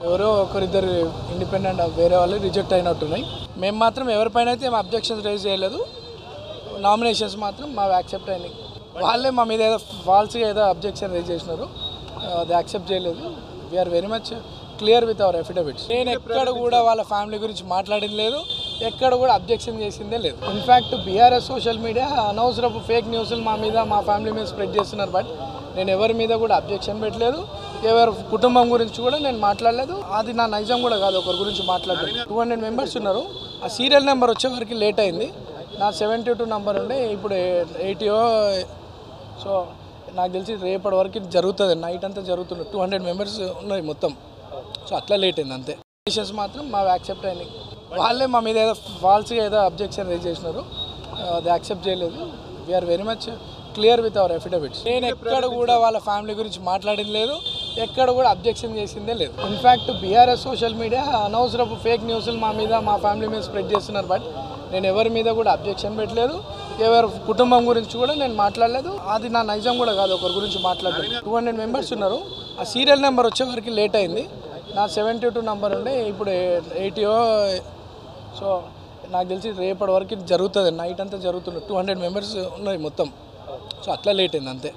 ఎవరో ఒకరిద్దరు ఇండిపెండెంట్ వేరే వాళ్ళు రిజెక్ట్ అయినట్టున్నాయి. మేము మాత్రం ఎవరిపైన అయితే మేము అబ్జెక్షన్స్ రైజ్ చేయలేదు. నామినేషన్స్ మాత్రం మావి యాక్సెప్ట్ అయినాయి. వాళ్ళే మా మీద ఏదో ఫాల్స్గా ఏదో అబ్జెక్షన్ రైజ్ చేసినారు, అది యాక్సెప్ట్ చేయలేదు. We are very much clear with our affidavits. నేను ఎక్కడ కూడా వాళ్ళ ఫ్యామిలీ గురించి మాట్లాడింది లేదు, ఎక్కడ కూడా అబ్జెక్షన్ చేసిందే లేదు. ఇన్ఫ్యాక్ట్ బీఆర్ఎస్ సోషల్ మీడియా అనవసరపు ఫేక్ న్యూస్లు మా మీద మా ఫ్యామిలీ మీద స్ప్రెడ్ చేస్తున్నారు. బట్ నేను ఎవరి మీద కూడా అబ్జెక్షన్ పెట్టలేదు, ఎవరి కుటుంబం గురించి కూడా నేను మాట్లాడలేదు. అది నా నైజం కూడా కాదు ఒకరి గురించి మాట్లాడలేదు. 200 మెంబర్స్ ఉన్నారు. ఆ సీరియల్ నెంబర్ వచ్చే వరకు లేట్ అయింది. నా 72 నెంబర్ ఉండే, ఇప్పుడు 80. సో నాకు తెలిసి రేపటి వరకు జరుగుతుంది, నైట్ అంతా జరుగుతుంది. 200 మెంబర్స్ ఉన్నాయి మొత్తం. సో అట్లా లేట్ అయింది అంతే. నామినేషన్స్ మాత్రం మావి యాక్సెప్ట్ అయినాయి. వాళ్ళే మా మీద ఏదో ఫాల్స్గా ఏదో అబ్జెక్షన్ రైజ్ చేసినారు, అది యాక్సెప్ట్ చేయలేదు. We are very much clear with our affidavits. నేను ఎక్కడ కూడా వాళ్ళ ఫ్యామిలీ గురించి మాట్లాడింది లేదు, ఎక్కడ కూడా అబ్జెక్షన్ చేసిందే లేదు. ఇన్ఫ్యాక్ట్ బీఆర్ఎస్ సోషల్ మీడియా అనవసరపు ఫేక్ న్యూస్లు మా మీద మా ఫ్యామిలీ మీద స్ప్రెడ్ చేస్తున్నారు. బట్ నేను ఎవరి మీద కూడా అబ్జెక్షన్ పెట్టలేదు, ఎవరి కుటుంబం గురించి కూడా నేను మాట్లాడలేదు. అది నా నైజం కూడా కాదు ఒకరి గురించి మాట్లాడలేదు. 200 మెంబర్స్ ఉన్నారు. ఆ సీరియల్ నెంబర్ వచ్చే వరకు లేట్ అయింది. నా 72 నెంబర్ ఉండే, ఇప్పుడు 80. సో నాకు తెలిసి రేపటి వరకు జరుగుతుంది, నైట్ అంతా జరుగుతుంది. 200 మెంబర్స్ ఉన్నాయి మొత్తం. సో అట్లా లేట్ అయింది అంతే.